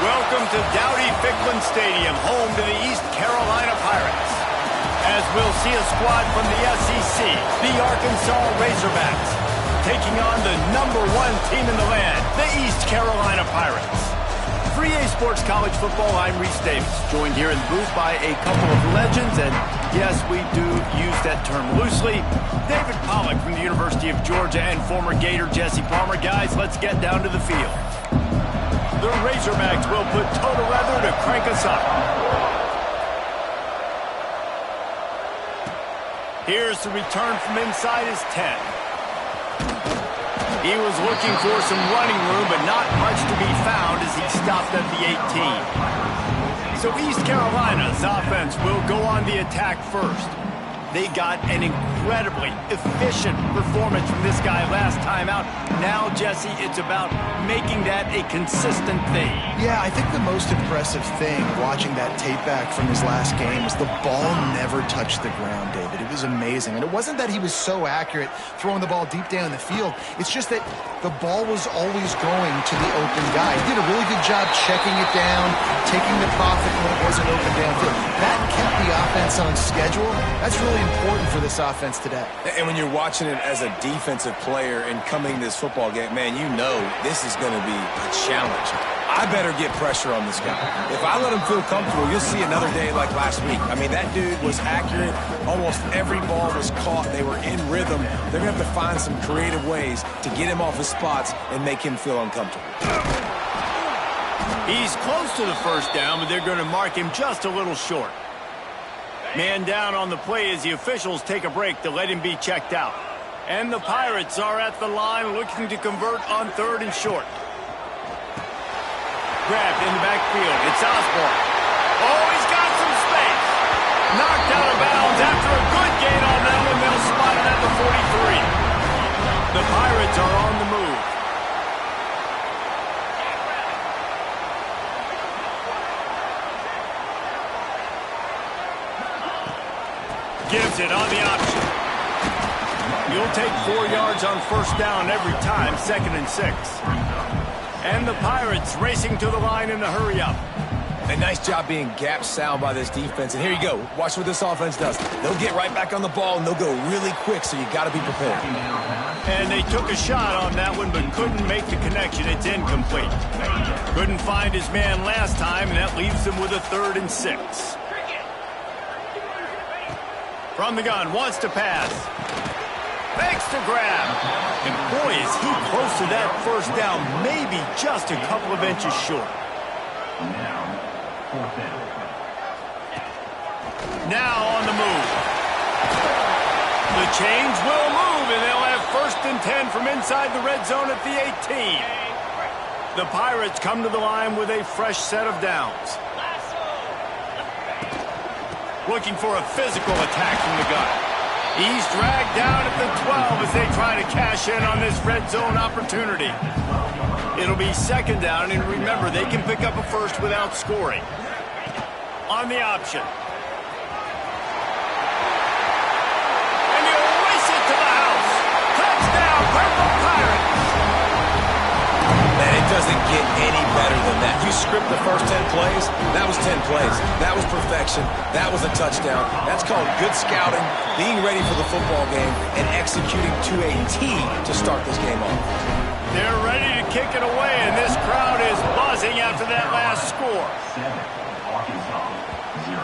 Welcome to Dowdy-Ficklen Stadium, home to the East Carolina Pirates. As we'll see a squad from the SEC, the Arkansas Razorbacks, taking on the #1 team in the land, the East Carolina Pirates. For EA Sports College Football, I'm Reese Davis, joined here in the booth by a couple of legends, and yes, we do use that term loosely. David Pollack from the University of Georgia and former Gator Jesse Palmer. Guys, let's get down to the field. The Razorbacks will put total leather to crank us up. Here's the return from inside his 10. He was looking for some running room, but not much to be found as he stopped at the 18. So East Carolina's offense will go on the attack first. They got an incredibly efficient performance from this guy last time out. Now, Jesse, it's about making that a consistent thing. Yeah, I think the most impressive thing watching that tape back from his last game was the ball never touched the ground, David. It was amazing. And it wasn't that he was so accurate throwing the ball deep down the field. It's just that the ball was always going to the open guy. He did a really good job checking it down, taking the profit when it wasn't open downfield. That kept the offense on schedule. That's really important for this offense today. And when you're watching it as a defensive player and coming to this football game, man, you know this is going to be a challenge. I better get pressure on this guy. If I let him feel comfortable, you'll see another day like last week. I mean, that dude was accurate. Almost every ball was caught. They were in rhythm. They're going to have to find some creative ways to get him off his spots and make him feel uncomfortable. He's close to the first down, but they're going to mark him just a little short. Man down on the play as the officials take a break to let him be checked out. And the Pirates are at the line looking to convert on 3rd and short. Grabbed in the backfield. It's Osborne. Oh, he's got some space. Knocked out of bounds after a good gain on that one. They'll spot it at the 43. The Pirates are on the move. Gives it on the option. You'll take 4 yards on first down every time, 2nd and 6. And the Pirates racing to the line in a hurry-up. A nice job being gap sound by this defense. And here you go. Watch what this offense does. They'll get right back on the ball, and they'll go really quick, so you got to be prepared. And they took a shot on that one, but couldn't make the connection. It's incomplete. Couldn't find his man last time, and that leaves him with a 3rd and 6. From the gun, wants to pass. Fakes to grab. And boy, is he close to that first down, maybe just a couple of inches short. Now on the move. The chains will move, and they'll have 1st and 10 from inside the red zone at the 18. The Pirates come to the line with a fresh set of downs. Looking for a physical attack from the gun. He's dragged down at the 12 as they try to cash in on this red zone opportunity. It'll be 2nd down, and remember, they can pick up a first without scoring. On the option. And he'll race it to the house. Touchdown, Purple Pirates! Man, it doesn't get any better than that. You script the first 10 plays, that was 10 plays. That was perfection. That was a touchdown. That's called good scouting, being ready for the football game, and executing to a T to start this game off. They're ready to kick it away, and this crowd is buzzing after that last score.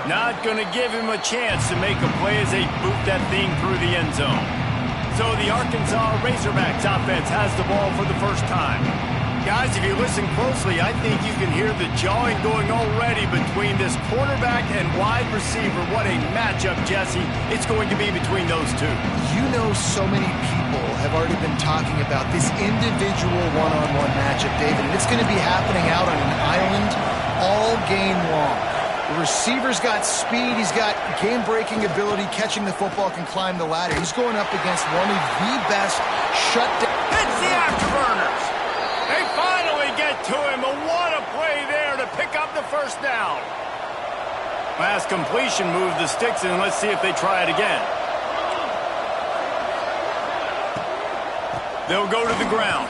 Not going to give him a chance to make a play as they boot that thing through the end zone. So the Arkansas Razorbacks offense has the ball for the first time. Guys, if you listen closely, I think you can hear the jawing going already between this quarterback and wide receiver. What a matchup, Jesse, it's going to be between those two. You know, so many people have already been talking about this individual one-on-one matchup, David, and it's going to be happening out on an island all game long. The receiver's got speed, he's got game-breaking ability, catching the football, can climb the ladder. He's going up against one of the best shutdown. It's the afterburners. They finally get to him, but what a play there to pick up the first down. Last completion moved the sticks in. Let's see if they try it again. They'll go to the ground.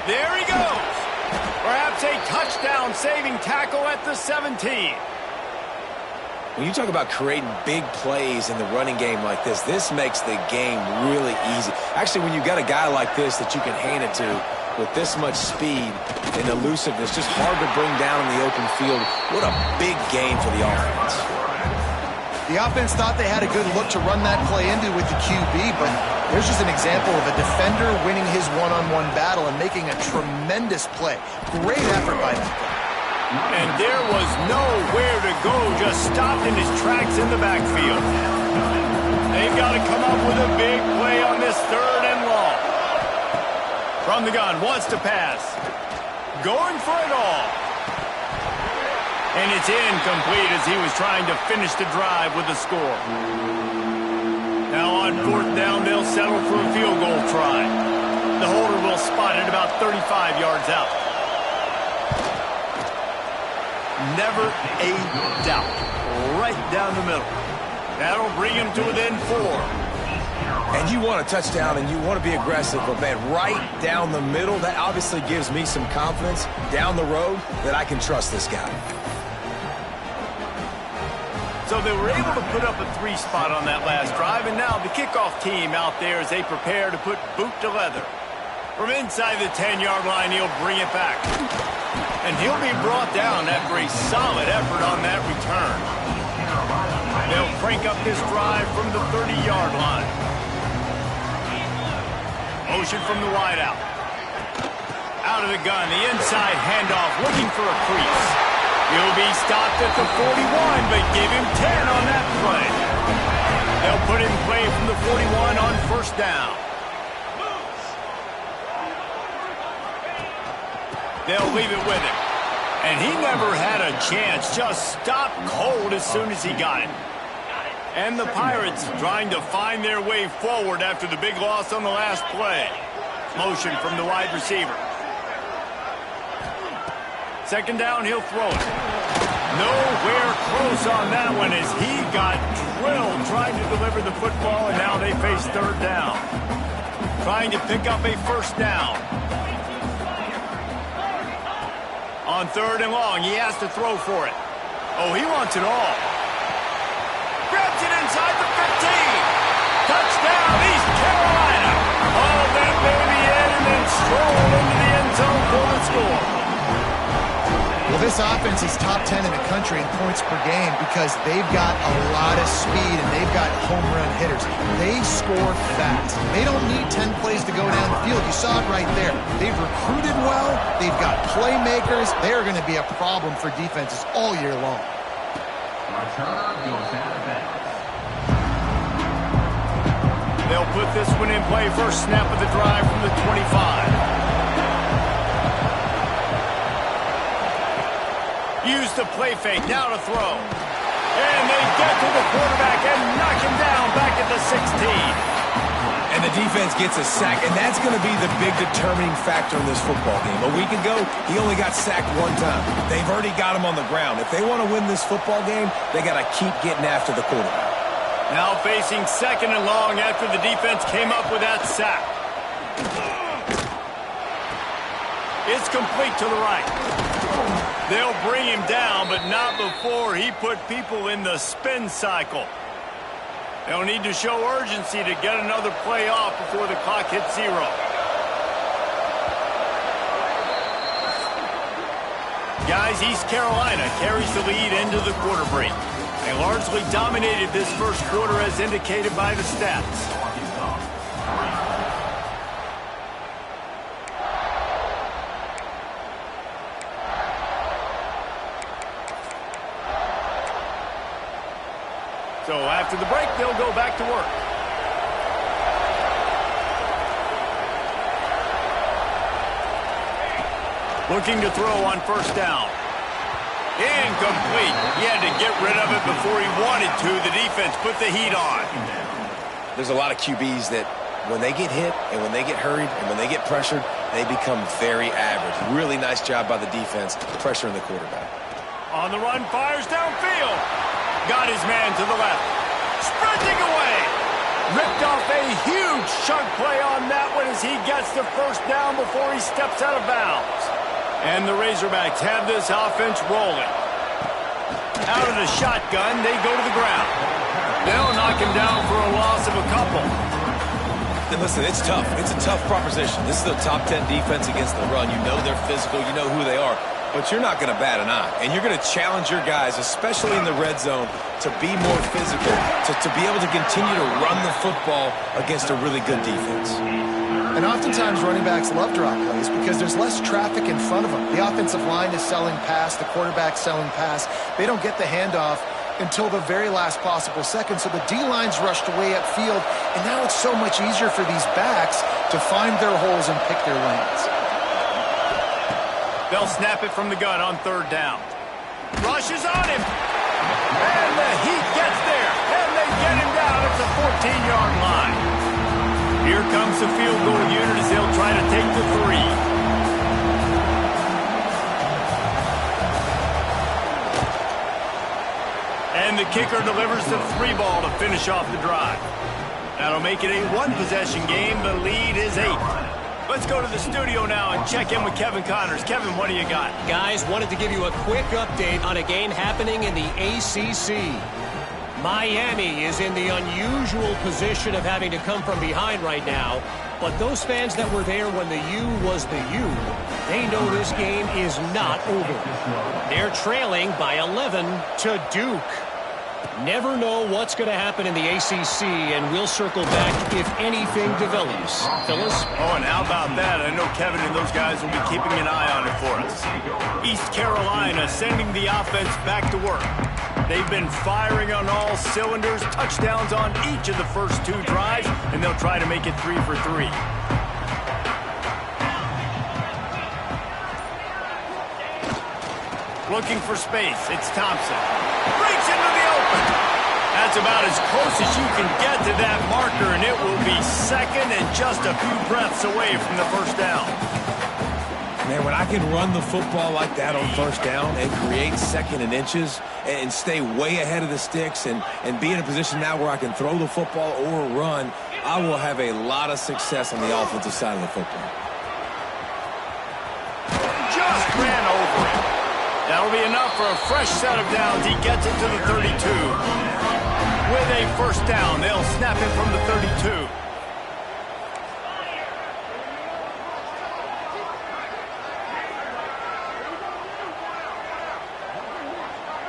There he goes. Perhaps a touchdown-saving tackle at the 17. When you talk about creating big plays in the running game like this makes the game really easy. Actually, when you got a guy like this that you can hand it to with this much speed and elusiveness, just hard to bring down in the open field. What a big game for the offense. The offense thought they had a good look to run that play into with the QB, but there's just an example of a defender winning his one-on-one battle and making a tremendous play. Great effort by that guy. And there was nowhere to go, just stopped in his tracks in the backfield. They've got to come up with a big play on this 3rd and long. From the gun, wants to pass. Going for it all. And it's incomplete as he was trying to finish the drive with a score. Now on 4th down, they'll settle for a field goal try. The holder will spot it about 35 yards out. Never a doubt. Right down the middle. That'll bring him to within 4. And you want a touchdown and you want to be aggressive, but man, right down the middle, that obviously gives me some confidence down the road that I can trust this guy. So they were able to put up a 3 spot on that last drive, and now the kickoff team out there as they prepare to put boot to leather. From inside the 10-yard line, he'll bring it back. And he'll be brought down after a solid effort on that return. They'll crank up this drive from the 30-yard line. Motion from the wideout. Out of the gun, the inside handoff, looking for a crease. He'll be stopped at the 41, but give him 10 on that play. They'll put in play from the 41 on 1st down. They'll leave it with him. And he never had a chance. Just stopped cold as soon as he got it. And the Pirates trying to find their way forward after the big loss on the last play. Motion from the wide receiver. 2nd down, he'll throw it. Nowhere close on that one as he got drilled trying to deliver the football, and now they face 3rd down. Trying to pick up a 1st down. On 3rd and long, he has to throw for it. Oh, he wants it all. Grabs it inside the 15. Touchdown, East Carolina. Hauled that baby in and then strolled into the end zone for the score. Well, this offense is top 10 in the country in points per game because they've got a lot of speed and they've got home run hitters. They score fast. They don't need 10 plays to go down the field. You saw it right there. They've recruited well. They've got playmakers. They're going to be a problem for defenses all year long. They'll put this one in play. First snap of the drive from the 25. Use the play fake, now to throw. And they get to the quarterback and knock him down back at the 16. And the defense gets a sack, and that's going to be the big determining factor in this football game. A week ago, he only got sacked 1 time. They've already got him on the ground. If they want to win this football game, they got to keep getting after the quarterback. Now facing 2nd and long after the defense came up with that sack. It's complete to the right. They'll bring him down, but not before he put people in the spin cycle. They'll need to show urgency to get another play off before the clock hits 0. Guys, East Carolina carries the lead into the quarter break. They largely dominated this first quarter as indicated by the stats. So after the break, they'll go back to work. Looking to throw on 1st down. Incomplete. He had to get rid of it before he wanted to. The defense put the heat on. There's a lot of QBs that when they get hit and when they get hurried and when they get pressured, they become very average. Really nice job by the defense pressuring the quarterback. On the run, fires downfield. Got his man to the left. Sprinting away. Ripped off a huge chunk play on that one as he gets the 1st down before he steps out of bounds. And the Razorbacks have this offense rolling. Out of the shotgun, they go to the ground. They'll knock him down for a loss of a couple. Listen, it's tough. It's a tough proposition. This is the top 10 defense against the run. You know they're physical. You know who they are. But you're not going to bat an eye. And you're going to challenge your guys, especially in the red zone, to be more physical, to be able to continue to run the football against a really good defense. And oftentimes running backs love drop plays because there's less traffic in front of them. The offensive line is selling pass. The quarterback's selling pass. They don't get the handoff until the very last possible second. So the D-line's rushed away upfield, and now it's so much easier for these backs to find their holes and pick their lanes. They'll snap it from the gun on third down. Rushes on him. And the Heat gets there. And they get him down at the 14-yard line. Here comes the field goal unit as they'll try to take the three. And the kicker delivers the three ball to finish off the drive. That'll make it a one-possession game. The lead is 8. Let's go to the studio now and check in with Kevin Connors. Kevin, what do you got? Guys, wanted to give you a quick update on a game happening in the ACC. Miami is in the unusual position of having to come from behind right now. But those fans that were there when the U was the U, they know this game is not over. They're trailing by 11 to Duke. Never know what's going to happen in the ACC, and we'll circle back if anything develops. Phyllis? Oh, and how about that? I know Kevin and those guys will be keeping an eye on it for us. East Carolina sending the offense back to work. They've been firing on all cylinders, touchdowns on each of the first 2 drives, and they'll try to make it 3 for 3. Looking for space. It's Thompson. Breaks into the open. That's about as close as you can get to that marker, and it will be second and just a few breaths away from the first down. Man, when I can run the football like that on first down and create second and inches and stay way ahead of the sticks and be in a position now where I can throw the football or run, I will have a lot of success on the offensive side of the football. Just ran over it. That'll be enough for a fresh set of downs. He gets it to the 32. With a first down, they'll snap it from the 32.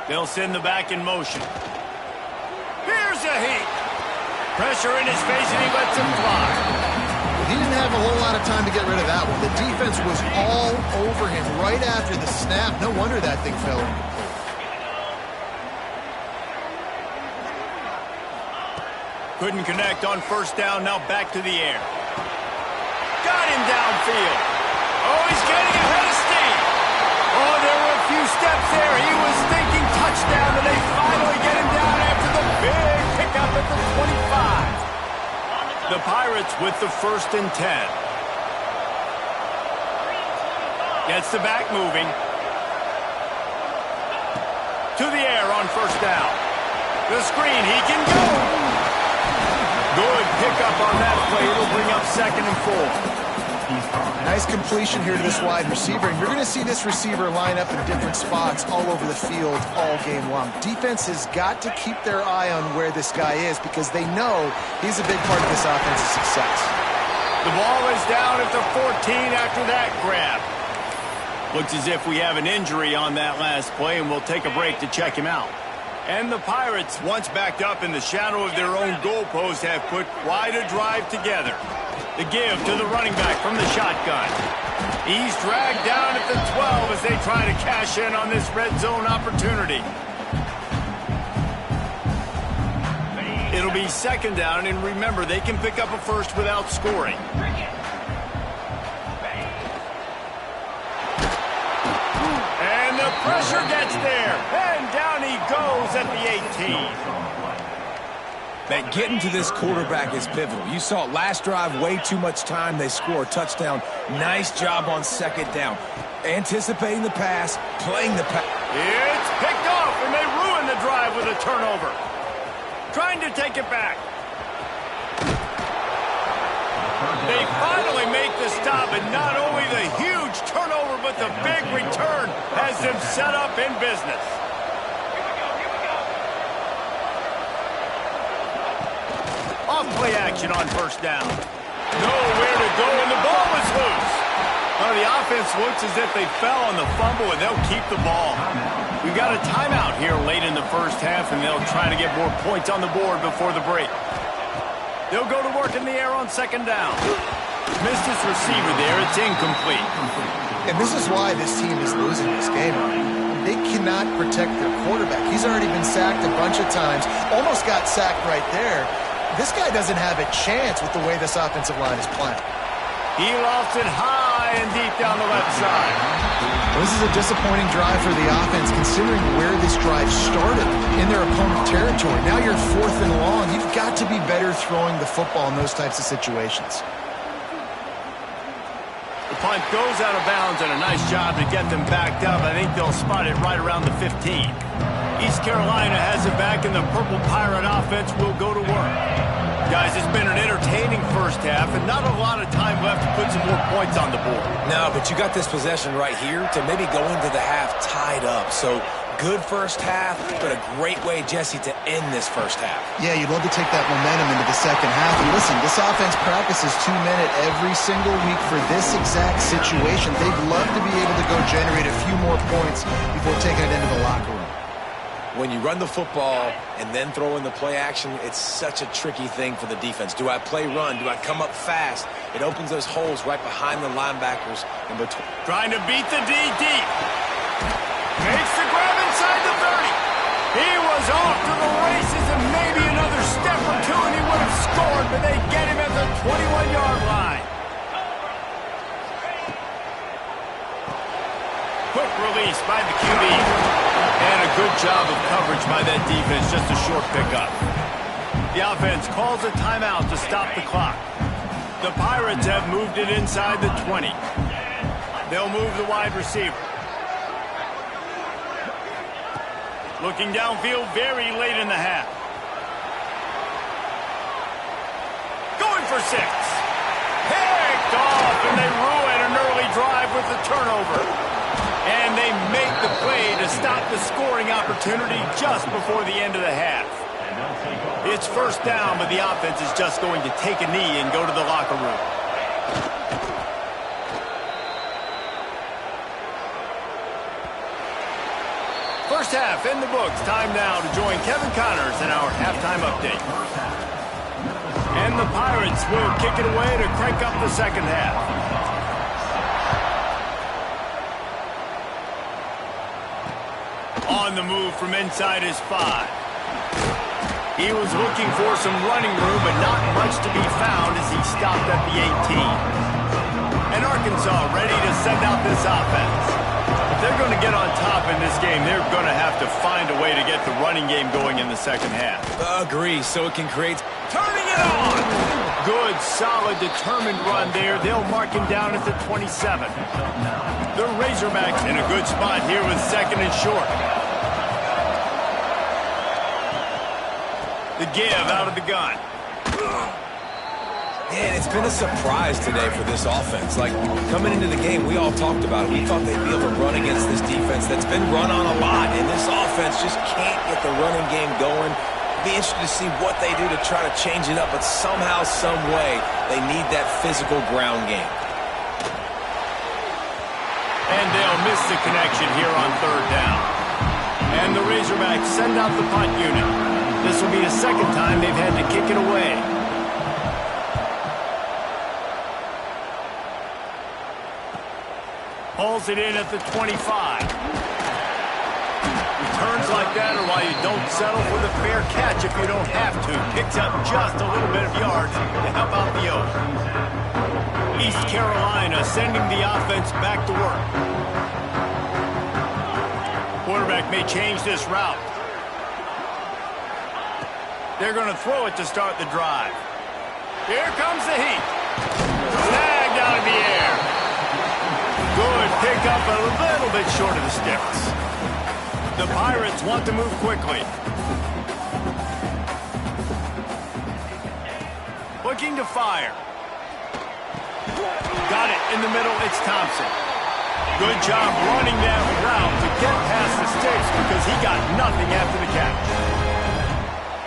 They'll send the back in motion. Here's a Heat. Pressure in his face, and he lets him fly. He didn't have a whole lot of time to get rid of that one. The defense was all over him right after the snap. No wonder that thing fell in. Couldn't connect on first down. Now back to the air. Got him downfield. Oh, he's getting ahead of steam. Oh, there were a few steps there. He was thinking touchdown, and they finally get him down after the big pickup at the 25. The Pirates with the 1st and 10. Gets the back moving. To the air on first down. The screen, he can go. Good pickup on that play. It'll bring up 2nd and 4. Nice completion here to this wide receiver. And you're going to see this receiver line up in different spots all over the field all game long. Defense has got to keep their eye on where this guy is because they know he's a big part of this offense's success. The ball is down at the 14 after that grab. Looks as if we have an injury on that last play, and we'll take a break to check him out. And the Pirates, once backed up in the shadow of their own goalpost, have put quite a drive together. The give to the running back from the shotgun. He's dragged down at the 12 as they try to cash in on this red zone opportunity. It'll be 2nd down, and remember, they can pick up a first without scoring. And the pressure gets there, and down he goes at the 18. That getting to this quarterback is pivotal. You saw it last drive, way too much time. They score a touchdown. Nice job on 2nd down. Anticipating the pass, playing the pass. It's picked off, and they ruin the drive with a turnover. Trying to take it back. They finally make the stop, and not only the huge turnover, but but the big return has them set up in business. Off-play action on first down. Nowhere to go, and the ball was loose. Well, the offense looks as if they fell on the fumble, and they'll keep the ball. We've got a timeout here late in the first half, and they'll try to get more points on the board before the break. They'll go to work in the air on second down. Missed his receiver there. It's incomplete. And this is why this team is losing this game. They cannot protect their quarterback. He's already been sacked a bunch of times. Almost got sacked right there. This guy doesn't have a chance with the way this offensive line is playing. He lofts it high and deep down the left side. Well, this is a disappointing drive for the offense, considering where this drive started in their opponent's territory. Now you're 4th and long. You've got to be better throwing the football in those types of situations. The punt goes out of bounds, and a nice job to get them backed up. I think they'll spot it right around the 15. East Carolina has it back, and the Purple Pirate offense will go to work. Guys, it's been an entertaining first half, and not a lot of time left to put some more points on the board. No, but you got this possession right here to maybe go into the half tied up. So good first half, but a great way, Jesse, to end this first half. Yeah, you'd love to take that momentum into the second half. And listen, this offense practices 2-minute every single week for this exact situation. They'd love to be able to go generate a few more points before taking it into the locker room. When you run the football and then throw in the play action, it's such a tricky thing for the defense. Do I play run? Do I come up fast? It opens those holes right behind the linebackers in between. Trying to beat the D deep. Makes the grab inside the 30. He was off to the races, and maybe another step or two and he would have scored, but they get him at the 21-yard line. Quick release by the QB. And a good job of coverage by that defense, just a short pickup. The offense calls a timeout to stop the clock. The Pirates have moved it inside the 20. They'll move the wide receiver. Looking downfield very late in the half. Going for 6. Picked off, and they ruin an early drive with the turnover. And they make the play to stop the scoring opportunity just before the end of the half. It's first down, but the offense is just going to take a knee and go to the locker room. First half in the books. Time now to join Kevin Connors in our halftime update. And the Pirates will kick it away to crank up the second half. On the move from inside his 5. He was looking for some running room, but not much to be found as he stopped at the 18. And Arkansas ready to send out this offense. If they're going to get on top in this game, they're going to have to find a way to get the running game going in the second half. Agree, so it can create... Turning it on! Good, solid, determined run there. They'll mark him down at the 27. The Razorbacks in a good spot here with second and short. The give out of the gun. Man, it's been a surprise today for this offense. Like, coming into the game, we all talked about it. We thought they'd be able to run against this defense that's been run on a lot, and this offense just can't get the running game going. Be interested to see what they do to try to change it up, but somehow, some way, they need that physical ground game. And they'll miss the connection here on third down. And the Razorbacks send out the punt unit. This will be the second time they've had to kick it away. Hauls it in at the 25. Returns like that are why you don't settle for the fair catch if you don't have to. Picks up just a little bit of yards to help out the Oak. East Carolina sending the offense back to work. Quarterback may change this route. They're going to throw it to start the drive. Here comes the heat. Snagged out of the air. Good pickup, a little bit short of the sticks. The Pirates want to move quickly. Looking to fire. Got it in the middle. It's Thompson. Good job running that route to get past the sticks because he got nothing after the catch.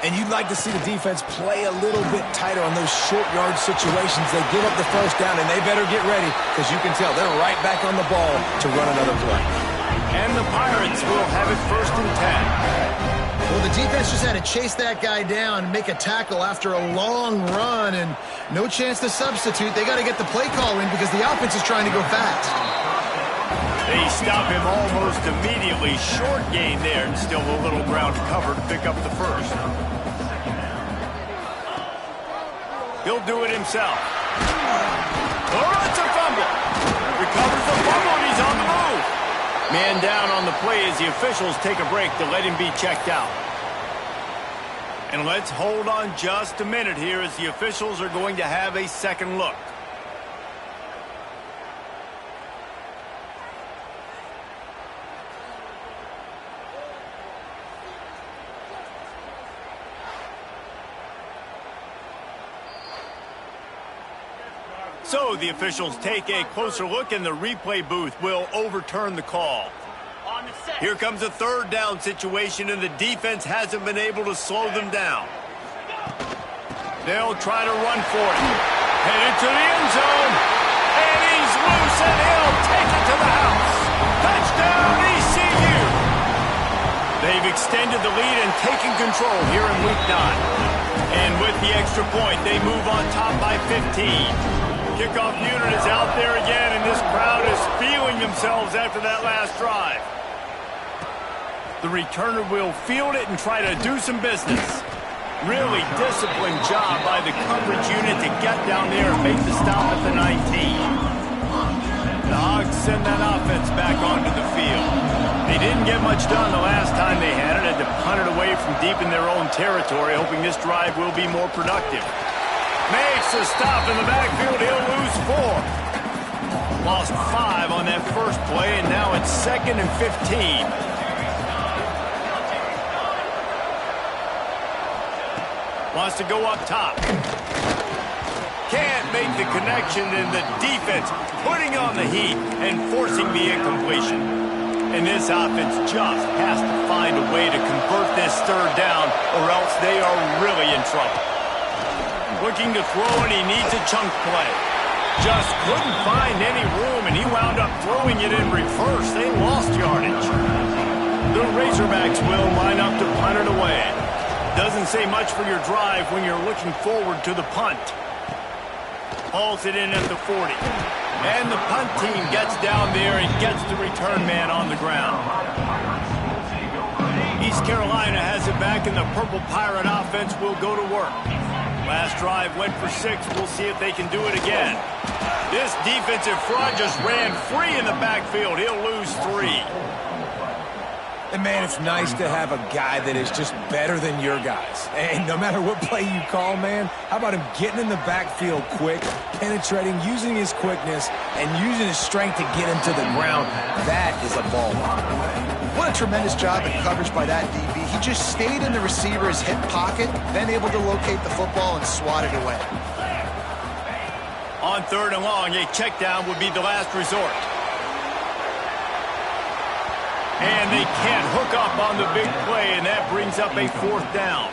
And you'd like to see the defense play a little bit tighter on those short yard situations. They give up the first down, and they better get ready because you can tell they're right back on the ball to run another play. And the Pirates will have it 1st and 10. Well, the defense just had to chase that guy down and make a tackle after a long run, and no chance to substitute. They got to get the play call in because the offense is trying to go fast. They stop him almost immediately. Short gain there and still a little ground to cover to pick up the first. He'll do it himself. Oh, it's a fumble. Recovers the fumble and he's on the move. Man down on the play as the officials take a break to let him be checked out. And let's hold on just a minute here as the officials are going to have a second look. So the officials take a closer look, and the replay booth will overturn the call. Here comes a 3rd down situation, and the defense hasn't been able to slow them down. They'll try to run for it. Headed to the end zone, and he's loose, and he'll take it to the house. Touchdown, ECU! They've extended the lead and taken control here in Week 9. And with the extra point, they move on top by 15. Kickoff unit is out there again, and this crowd is feeling themselves after that last drive. The returner will field it and try to do some business. Really disciplined job by the coverage unit to get down there and make the stop at the 19. The Hogs send that offense back onto the field. They didn't get much done the last time they had it, and to punt it away from deep in their own territory, hoping this drive will be more productive. Makes a stop in the backfield. He'll lose 4. Lost 5 on that first play, and now it's 2nd and 15. Wants to go up top. Can't make the connection, and the defense putting on the heat and forcing the incompletion. And this offense just has to find a way to convert this 3rd down, or else they are really in trouble. Looking to throw, and he needs a chunk play. Just couldn't find any room, and he wound up throwing it in reverse. They lost yardage. The Razorbacks will line up to punt it away. Doesn't say much for your drive when you're looking forward to the punt. Hauls it in at the 40. And the punt team gets down there and gets the return man on the ground. East Carolina has it back, and the Purple Pirate offense will go to work. Last drive went for 6. We'll see if they can do it again. This defensive front just ran free in the backfield. He'll lose 3. And, man, it's nice to have a guy that is just better than your guys. And no matter what play you call, man, how about him getting in the backfield quick, penetrating, using his quickness, and using his strength to get him to the ground? That is a ball. What a tremendous job in coverage by that DB. He just stayed in the receiver's hip pocket, then able to locate the football and swat it away. On 3rd and long, a check down would be the last resort. And they can't hook up on the big play, and that brings up a 4th down.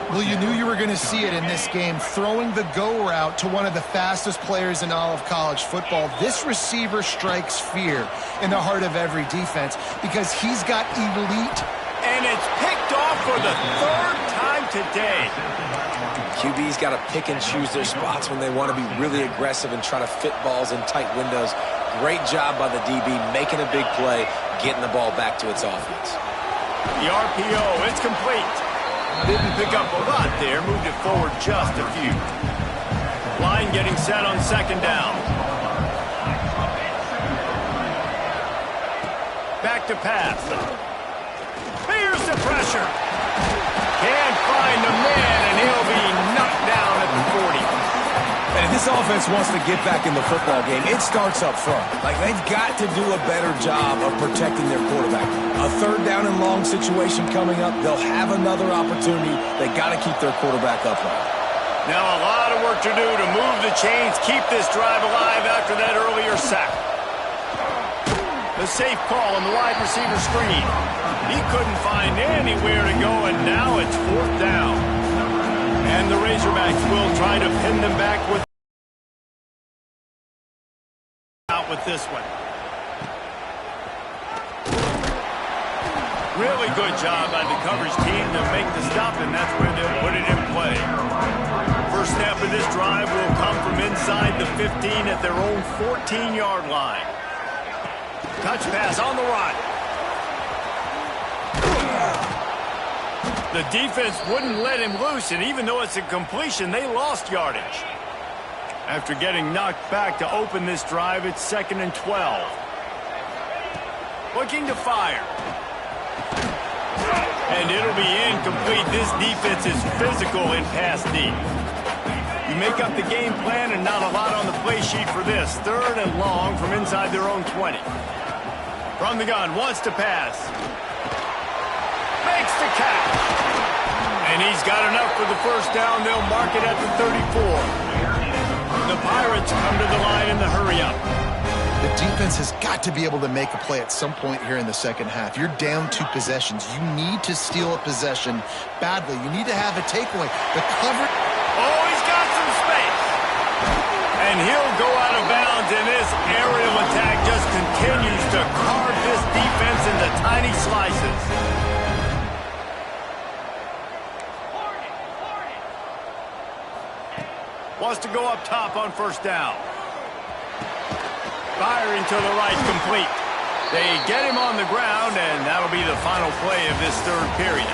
Well, you knew you were going to see it in this game, throwing the go route to one of the fastest players in all of college football. This receiver strikes fear in the heart of every defense because he's got elite. And it's picked off for the 3rd time today. QB's got to pick and choose their spots when they want to be really aggressive and try to fit balls in tight windows. Great job by the DB making a big play, getting the ball back to its offense. The RPO, it's complete. Didn't pick up a lot there, moved it forward just a few. Line getting set on 2nd down. Back to pass. Here's the pressure. Can't find the man, and he'll be knocked down at the 40. And if this offense wants to get back in the football game, it starts up front. Like, they've got to do a better job of protecting their quarterback. A 3rd down and long situation coming up, they'll have another opportunity. They got to keep their quarterback upright. Now a lot of work to do to move the chains, keep this drive alive after that earlier sack. A safe call on the wide receiver screen. He couldn't find anywhere to go, and now it's 4th down. And the Razorbacks will try to pin them back with this one. Really good job by the coverage team to make the stop, and that's where they'll put it in play. First snap of this drive will come from inside the 15 at their own 14-yard line. Touch pass on the run. The defense wouldn't let him loose, and even though it's a completion, they lost yardage. After getting knocked back to open this drive, it's 2nd and 12. Looking to fire. And it'll be incomplete. This defense is physical in pass deep. You make up the game plan and not a lot on the play sheet for this. 3rd and long from inside their own 20. From the gun, wants to pass. Makes the catch. And he's got enough for the first down. They'll mark it at the 34. The Pirates come to the line in the hurry-up. The defense has got to be able to make a play at some point here in the second half. You're down 2 possessions. You need to steal a possession badly. You need to have a takeaway. The cover... Oh, he's got some space. And he'll go out of bounds, and this aerial attack just continues to carve this defense into tiny slices. Wants to go up top on first down. Firing to the right, complete. They get him on the ground, and that'll be the final play of this 3rd period.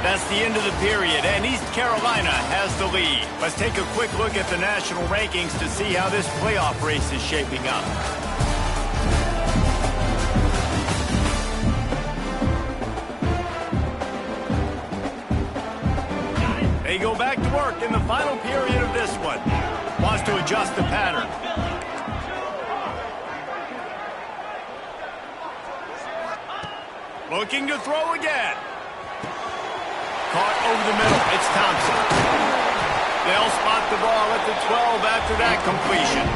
That's the end of the period, and East Carolina has the lead. Let's take a quick look at the national rankings to see how this playoff race is shaping up. They go back to work in the final period of this one. Wants to adjust the pattern. Looking to throw again. Caught over the middle. It's Thompson. They'll spot the ball at the 12 after that completion.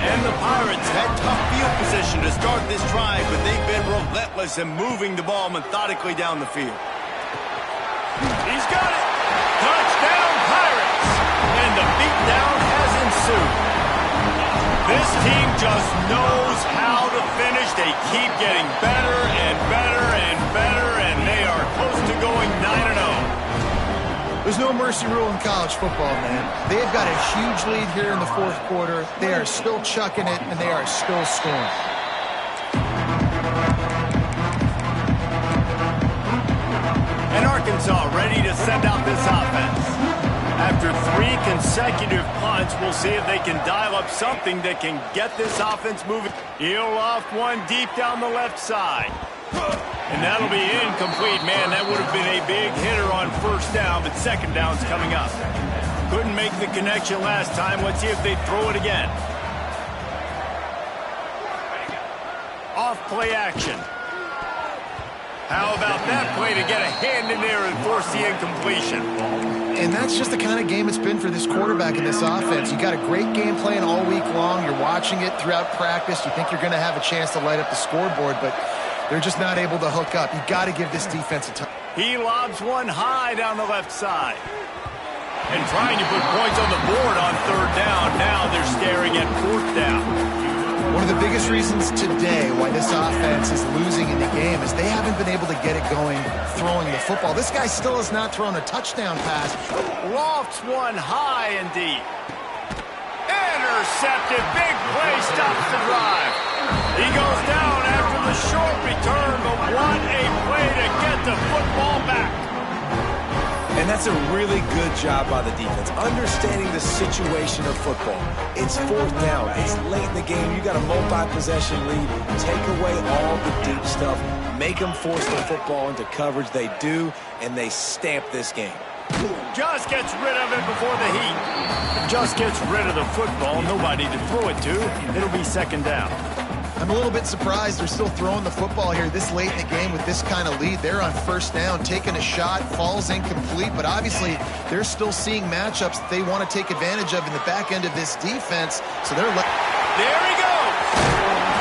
And the Pirates had tough field position to start this drive, but they've been relentless in moving the ball methodically down the field. He's got it. Touchdown, Pirates! And the beatdown has ensued. This team just knows how to finish. They keep getting better and better and better, and they are close to going 9-0. There's no mercy rule in college football, man. They have got a huge lead here in the 4th quarter. They are still chucking it, and they are still scoring. And Arkansas ready to send out this offense. After 3 consecutive punts, we'll see if they can dial up something that can get this offense moving. He'll loft one deep down the left side. And that'll be incomplete. Man, that would have been a big hitter on first down, but second down's coming up. Couldn't make the connection last time. Let's see if they throw it again. Off play action. How about that play to get a hand in there and force the incompletion? And that's just the kind of game it's been for this quarterback in this offense. You got a great game plan all week long. You're watching it throughout practice. You think you're going to have a chance to light up the scoreboard, but they're just not able to hook up. You got to give this defense a time. He lobs one high down the left side. And trying to put points on the board on 3rd down. Now they're staring at 4th down. One of the biggest reasons today why this offense is losing in the game is they haven't been able to get it going throwing the football. This guy still has not thrown a touchdown pass. Lofts one high and deep. Intercepted. Big play stops the drive. He goes down after the short return, but what a play to get the football back. And that's a really good job by the defense, understanding the situation of football. It's 4th down. It's late in the game. You got a multi-possession lead. Take away all the deep stuff. Make them force the football into coverage. They do, and they stamp this game. Just gets rid of it before the heat. Just gets rid of the football. Nobody to throw it to. It'll be 2nd down. I'm a little bit surprised they're still throwing the football here this late in the game with this kind of lead. They're on first down, taking a shot, falls incomplete, but obviously they're still seeing matchups that they want to take advantage of in the back end of this defense. So they're... There he goes!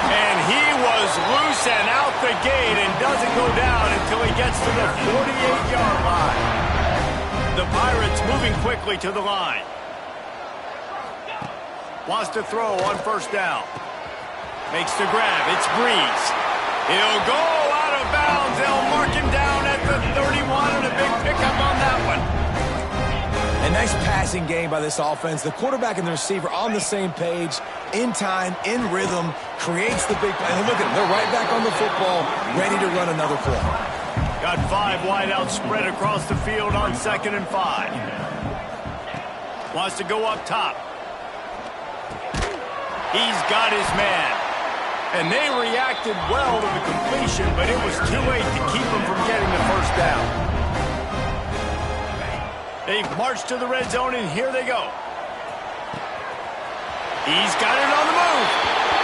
And he is loose and out the gate and doesn't go down until he gets to the 48-yard line. The Pirates moving quickly to the line. Wants to throw on first down. Makes the grab. It's Breeze. He'll go out of bounds. They'll mark him down at the 31 and a big pickup on that one. A nice passing game by this offense. The quarterback and the receiver on the same page, in time, in rhythm, creates the big play. And look at them. They're right back on the football, ready to run another play. Got 5 wideouts spread across the field on 2nd and 5. Wants to go up top. He's got his man. And they reacted well to the completion, but it was too late to keep him from getting the first down. They've marched to the red zone, and here they go. He's got it on the move.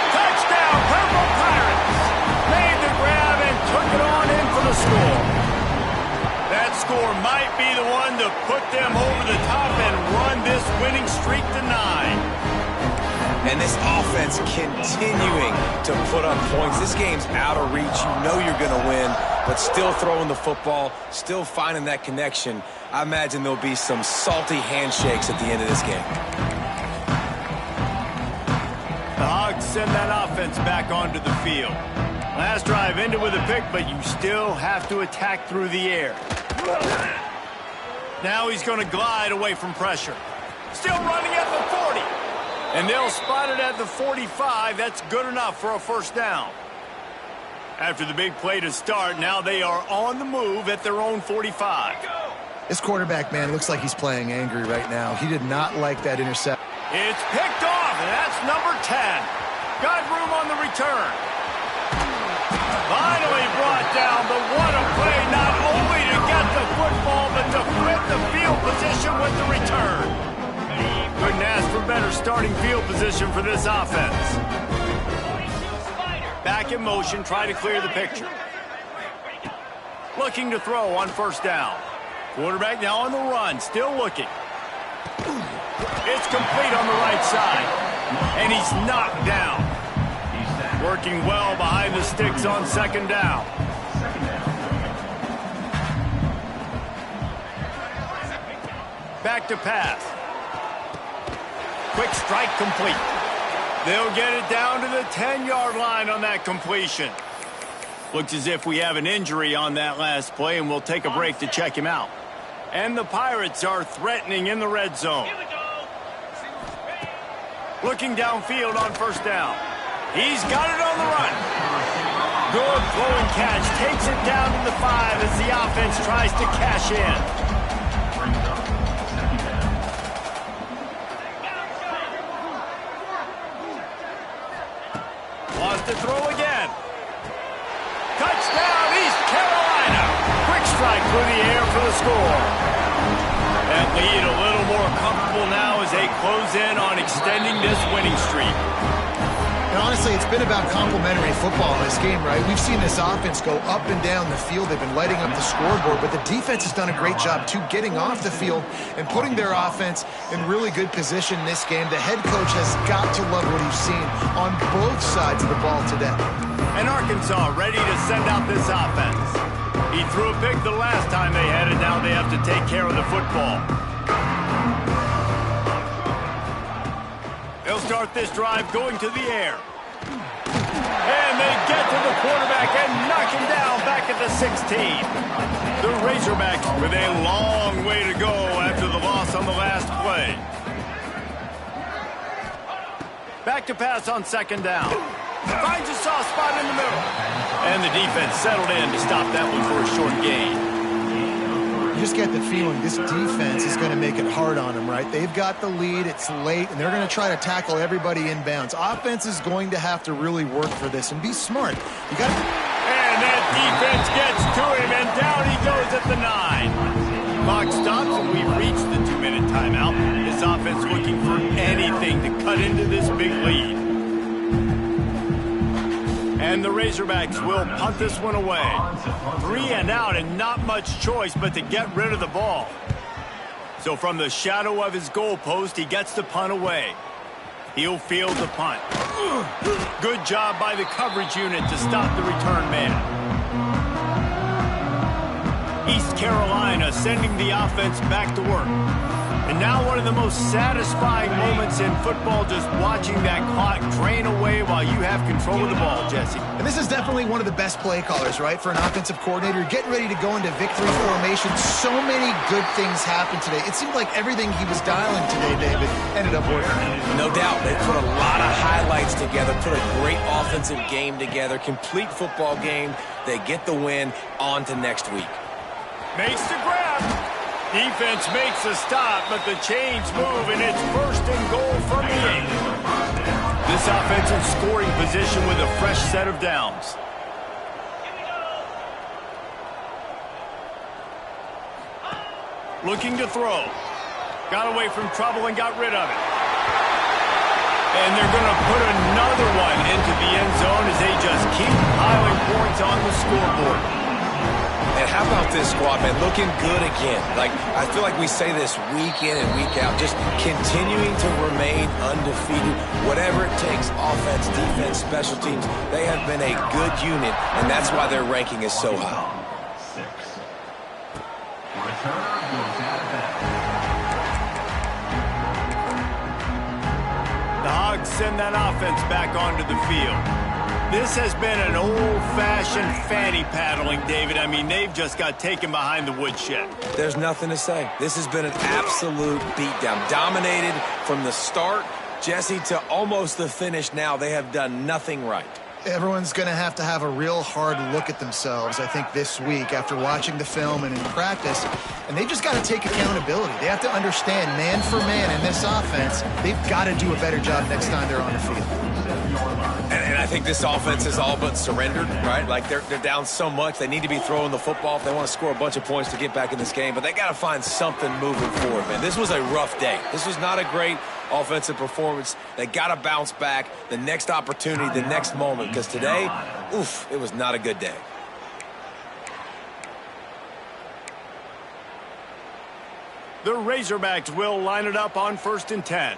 Touchdown, Purple Pirates. Made the grab and took it on in for the score. That score might be the one to put them over the top and run this winning streak to 9. And this offense continuing to put up points. This game's out of reach. You know you're going to win, but still throwing the football, still finding that connection. I imagine there'll be some salty handshakes at the end of this game. The Hogs send that offense back onto the field. Last drive ended with a pick, but you still have to attack through the air. Now he's going to glide away from pressure. Still running at the 40. And they'll spot it at the 45. That's good enough for a first down. After the big play to start, now they are on the move at their own 45. This quarterback, man, looks like he's playing angry right now. He did not like that interception. It's picked off, and that's number 10. Got room on the return. Finally brought down, but what a play, not only to get the football, but to flip the field position with the return. Couldn't ask for better starting field position for this offense. Back in motion, try to clear the picture. Looking to throw on first down. Quarterback now on the run, still looking. It's complete on the right side, and he's knocked down. Working well behind the sticks on 2nd down. Back to pass. Quick strike complete. They'll get it down to the 10-yard line on that completion. Looks as if we have an injury on that last play, and we'll take a break to check him out. And the Pirates are threatening in the red zone. Looking downfield on first down. He's got it on the run. Good flowing catch. Takes it down to the 5 as the offense tries to cash in. Wants to throw again. Touchdown, East Carolina. Quick strike through the air for the score. That lead a little more comfortable now as they close in on extending this winning streak. And honestly, it's been about complementary football in this game, right? We've seen this offense go up and down the field. They've been lighting up the scoreboard, but the defense has done a great job, too, getting off the field and putting their offense in really good position in this game. The head coach has got to love what he's seen on both sides of the ball today. And Arkansas ready to send out this offense. He threw a pick the last time they had it. Now they have to take care of the football. They'll start this drive going to the air. And they get to the quarterback and knock him down back at the 16. The Razorbacks with a long way to go after the loss on the last play. Back to pass on 2nd down. Finds a soft spot in the middle. And the defense settled in to stop that one for a short gain. You just get the feeling this defense is going to make it hard on them, right? They've got the lead, it's late, and they're going to try to tackle everybody inbounds. Offense is going to have to really work for this and be smart. You got to... And that defense gets to him, and down he goes at the 9. Clock stops, and we've reached the 2-minute timeout. This offense looking for anything to cut into this big lead. And the Razorbacks will punt this one away. 3 and out, and not much choice but to get rid of the ball. So from the shadow of his goalpost, he gets the punt away. He'll field the punt. Good job by the coverage unit to stop the return man. East Carolina sending the offense back to work. And now one of the most satisfying moments in football, just watching that clock drain away while you have control of the ball, Jesse. And this is definitely one of the best play callers, right, for an offensive coordinator. Getting ready to go into victory formation. So many good things happened today. It seemed like everything he was dialing today, David, ended up working. No doubt. They put a lot of highlights together, put a great offensive game together, complete football game. They get the win. On to next week. Makes the grab. Defense makes a stop, but the chains move, and it's 1st and goal from the 8. This offense in scoring position with a fresh set of downs. Looking to throw. Got away from trouble and got rid of it. And they're going to put another one into the end zone as they just keep piling points on the scoreboard. And how about this squad, man? Looking good again. Like, I feel like we say this week in and week out, just continuing to remain undefeated. Whatever it takes, offense, defense, special teams, they have been a good unit, and that's why their ranking is so high. The Hogs send that offense back onto the field. This has been an old-fashioned fanny paddling, David. I mean, they've just got taken behind the woodshed. There's nothing to say. This has been an absolute beatdown. Dominated from the start, Jesse, to almost the finish now. They have done nothing right. Everyone's going to have a real hard look at themselves, I think, this week after watching the film and in practice. And they just got to take accountability. They have to understand, man for man in this offense, they've got to do a better job next time they're on the field. And I think this offense is all but surrendered, right? Like, they're down so much. They need to be throwing the football if they want to score a bunch of points to get back in this game. But they got to find something moving forward, man. This was a rough day. This was not a great offensive performance. They got to bounce back the next opportunity, the next moment. Because today, oof, it was not a good day. The Razorbacks will line it up on 1st and 10.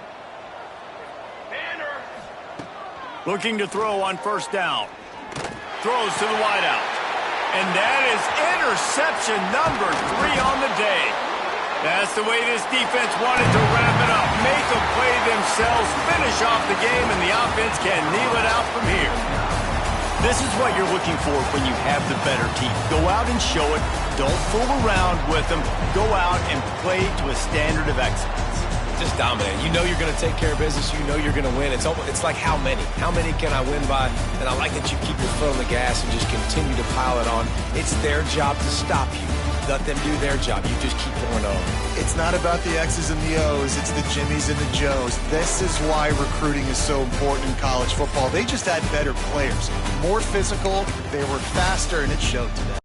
Looking to throw on 1st down. Throws to the wideout. And that is interception number 3 on the day. That's the way this defense wanted to wrap it up. Make a play themselves, finish off the game, and the offense can kneel it out from here. This is what you're looking for when you have the better team. Go out and show it. Don't fool around with them. Go out and play to a standard of excellence. Just dominate. You know you're going to take care of business. You know you're going to win. It's like how many? How many can I win by? And I like that you keep your foot on the gas and just continue to pile it on. It's their job to stop you. Let them do their job. You just keep going on. It's not about the X's and the O's. It's the Jimmies and the Joes. This is why recruiting is so important in college football. They just had better players, more physical, they were faster, and it showed today.